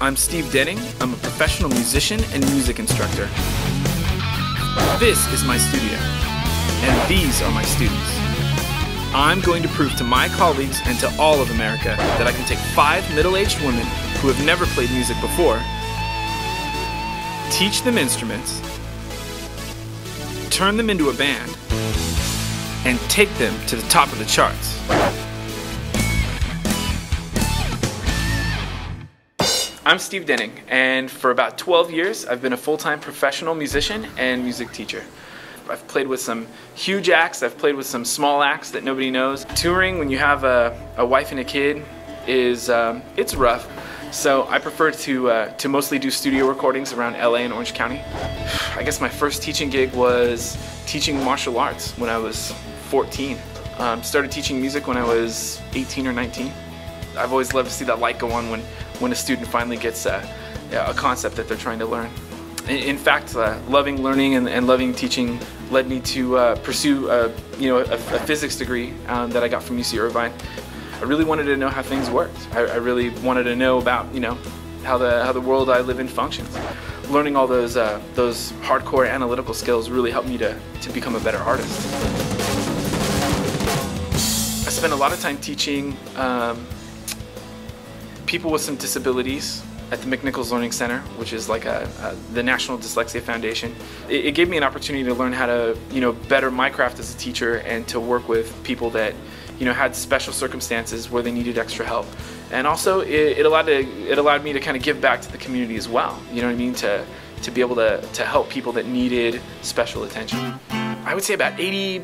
I'm Steve Denning. I'm a professional musician and music instructor. This is my studio, and these are my students. I'm going to prove to my colleagues and to all of America that I can take 5 middle-aged women who have never played music before, teach them instruments, turn them into a band, and take them to the top of the charts. I'm Steve Denning, and for about 12 years I've been a full-time professional musician and music teacher. I've played with some huge acts, I've played with some small acts that nobody knows. Touring when you have a wife and a kid is, it's rough. So I prefer to mostly do studio recordings around LA and Orange County. I guess my first teaching gig was teaching martial arts when I was 14. Started teaching music when I was 18 or 19. I've always loved to see that light go on when a student finally gets a concept that they're trying to learn. In fact, loving learning and loving teaching led me to pursue a physics degree that I got from UC Irvine. I really wanted to know how things worked. I really wanted to know about how the world I live in functions. Learning all those hardcore analytical skills really helped me to become a better artist. I spent a lot of time teaching people with some disabilities at the McNichols Learning Center, which is like the National Dyslexia Foundation. It gave me an opportunity to learn how to better my craft as a teacher and to work with people that had special circumstances where they needed extra help. And also it allowed me to kind of give back to the community as well. You know what I mean? To be able to help people that needed special attention. I would say about 80%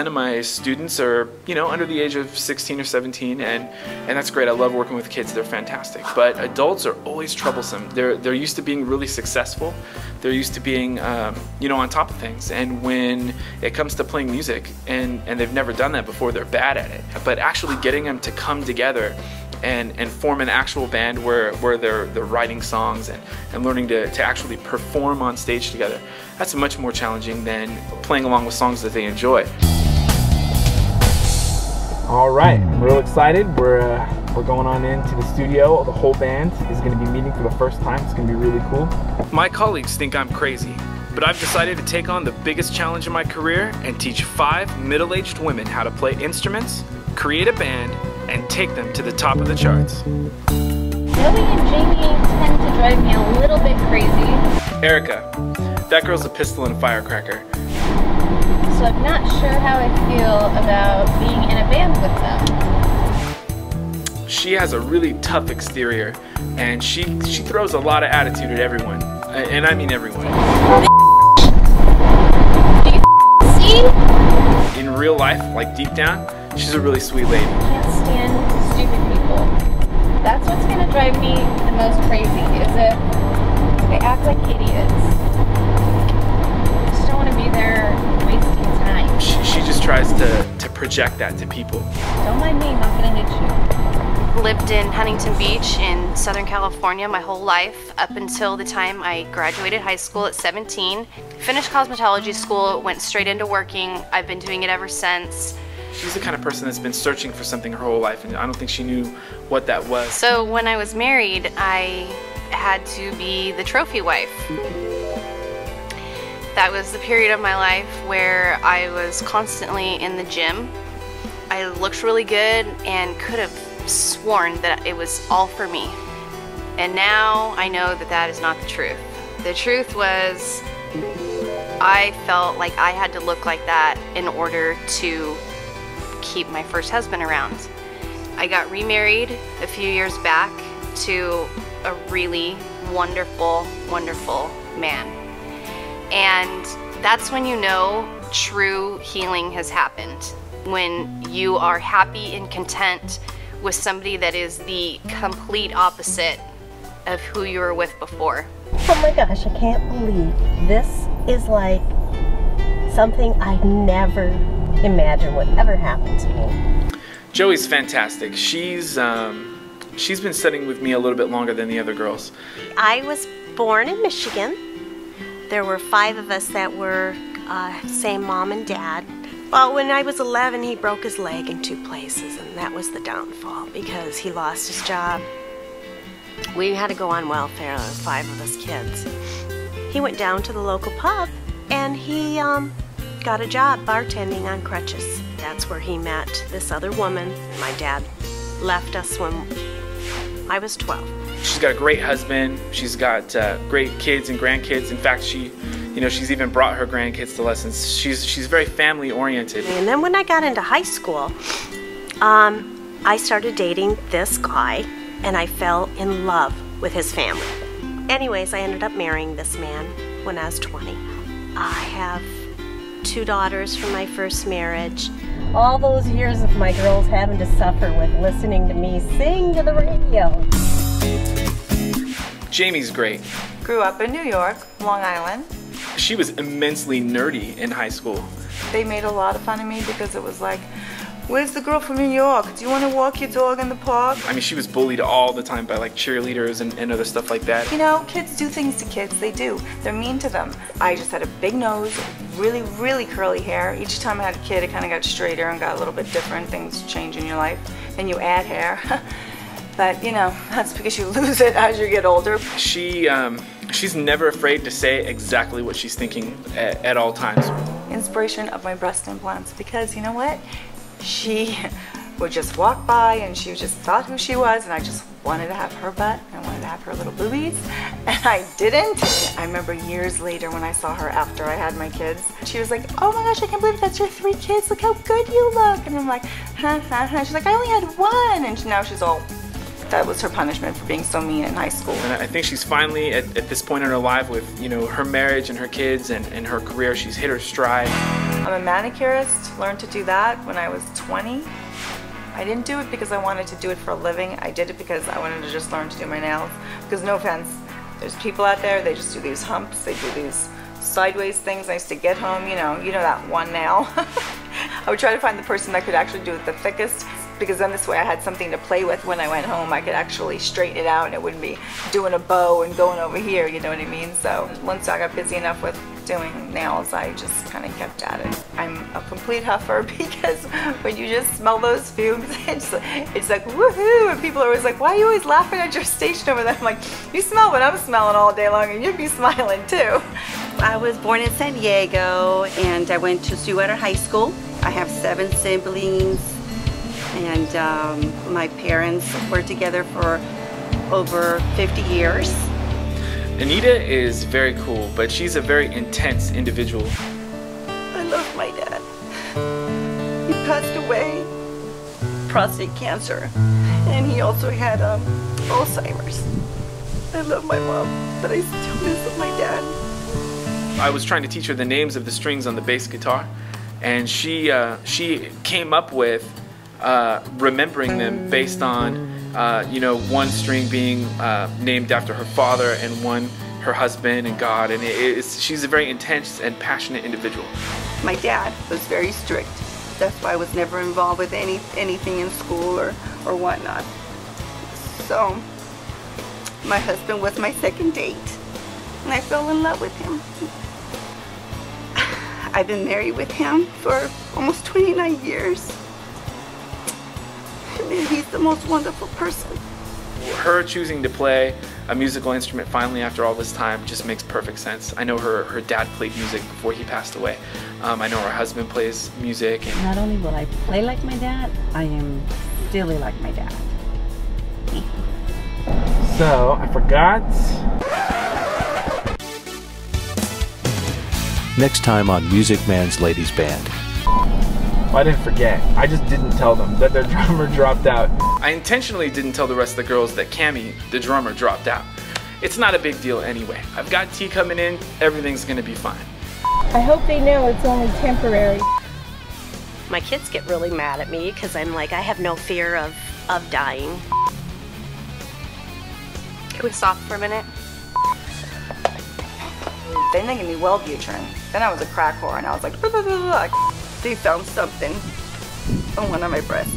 of my students are, under the age of 16 or 17, and that's great. I love working with kids. They're fantastic. But adults are always troublesome. They're used to being really successful. They're used to being, on top of things. And when it comes to playing music, and they've never done that before, they're bad at it. But actually getting them to come together and form an actual band where they're writing songs and learning to actually perform on stage together, that's much more challenging than playing along with songs that they enjoy. All right, I'm real excited. We're going on into the studio. The whole band is going to be meeting for the first time. It's going to be really cool. My colleagues think I'm crazy, but I've decided to take on the biggest challenge of my career and teach 5 middle-aged women how to play instruments, create a band, and take them to the top of the charts. Joey and Jamie tend to drive me a little bit crazy. Erica, that girl's a pistol and a firecracker. So I'm not sure how I feel about being in a band with them. She has a really tough exterior, and she throws a lot of attitude at everyone. And I mean everyone. Do you see? In real life, like deep down, she's a really sweet lady. I can't stand stupid people. That's what's going to drive me the most crazy, is if they act like idiots. I just don't want to be there wasting time. She just tries to project that to people. Don't mind me, I'm not going to hit you. Lived in Huntington Beach in Southern California my whole life up until the time I graduated high school at 17. Finished cosmetology school, went straight into working. I've been doing it ever since. She's the kind of person that's been searching for something her whole life, and I don't think she knew what that was. So when I was married, I had to be the trophy wife. That was the period of my life where I was constantly in the gym. I looked really good and could have sworn that it was all for me. And now I know that that is not the truth. The truth was I felt like I had to look like that in order to keep my first husband around. I got remarried a few years back to a really wonderful, wonderful man. And that's when you know true healing has happened. When you are happy and content with somebody that is the complete opposite of who you were with before. Oh my gosh, I can't believe this is like something I never imagined would ever happen to me. Joey's fantastic. She's been studying with me a little bit longer than the other girls. I was born in Michigan. There were 5 of us that were same mom and dad. Well, when I was 11, he broke his leg in 2 places, and that was the downfall because he lost his job. We had to go on welfare. There was 5 of us kids. He went down to the local pub and he got a job bartending on crutches. That's where he met this other woman. My dad left us when I was 12. She's got a great husband. She's got great kids and grandkids. In fact, she's even brought her grandkids to lessons. She's very family oriented. And then when I got into high school, I started dating this guy and I fell in love with his family. Anyways, I ended up marrying this man when I was 20. I have 2 daughters from my first marriage. All those years of my girls having to suffer with listening to me sing to the radio. Jamie's great. Grew up in New York, Long Island. She was immensely nerdy in high school. They made a lot of fun of me because it was like, where's the girl from New York? Do you want to walk your dog in the park? I mean, she was bullied all the time by like cheerleaders and other stuff like that. You know, kids do things to kids. They do. They're mean to them. I just had a big nose, really, really curly hair. Each time I had a kid, it kind of got straighter and got a little bit different. Things change in your life and you add hair. But, you know, that's because you lose it as you get older. She's never afraid to say exactly what she's thinking at all times. Inspiration of my breast implants, because you know what? She would just walk by and she just thought who she was, and I just wanted to have her butt. I wanted to have her little boobies, and I didn't. I remember years later when I saw her after I had my kids, she was like, oh my gosh, I can't believe that's your 3 kids. Look how good you look. And I'm like, huh, huh, huh. She's like, I only had 1. And now she's all, that was her punishment for being so mean in high school. And I think she's finally at this point in her life with, you know, her marriage and her kids and her career, she's hit her stride. I'm a manicurist, learned to do that when I was 20. I didn't do it because I wanted to do it for a living. I did it because I wanted to just learn to do my nails. Because no offense, there's people out there, they just do these humps, they do these sideways things. I used to get home, you know that one nail. I would try to find the person that could actually do it the thickest, because then this way I had something to play with when I went home. I could actually straighten it out and it wouldn't be doing a bow and going over here, you know what I mean? So once I got busy enough with doing nails, I just kind of kept at it. I'm a complete huffer because when you just smell those fumes, it's like woohoo, and people are always like, why are you always laughing at your station over there? I'm like, you smell what I'm smelling all day long and you'd be smiling too. I was born in San Diego and I went to Stillwater High School. I have 7 siblings, and my parents were together for over 50 years. Anita is very cool, but she's a very intense individual. I love my dad. He passed away, prostate cancer, and he also had Alzheimer's. I love my mom, but I still miss my dad. I was trying to teach her the names of the strings on the bass guitar, and she came up with remembering them based on one string being named after her father and one her husband and God, and she's a very intense and passionate individual. My dad was very strict. That's why I was never involved with anything in school or whatnot. So my husband was my second date, and I fell in love with him. I've been married with him for almost 29 years. And he's the most wonderful person. Her choosing to play a musical instrument finally after all this time just makes perfect sense. I know her dad played music before he passed away. I know her husband plays music. And not only will I play like my dad, I am still like my dad. So, I forgot. Next time on Music Man's Ladies Band. I didn't forget. I just didn't tell them that their drummer dropped out. I intentionally didn't tell the rest of the girls that Cammie, the drummer, dropped out. It's not a big deal anyway. I've got T coming in, everything's gonna be fine. I hope they know it's only temporary. My kids get really mad at me because I'm like, I have no fear of dying. Can we stop for a minute? Then they gave me Wellbutrin. Then I was a crack whore and I was like, blah, blah, blah, blah. They found something on one of my breasts.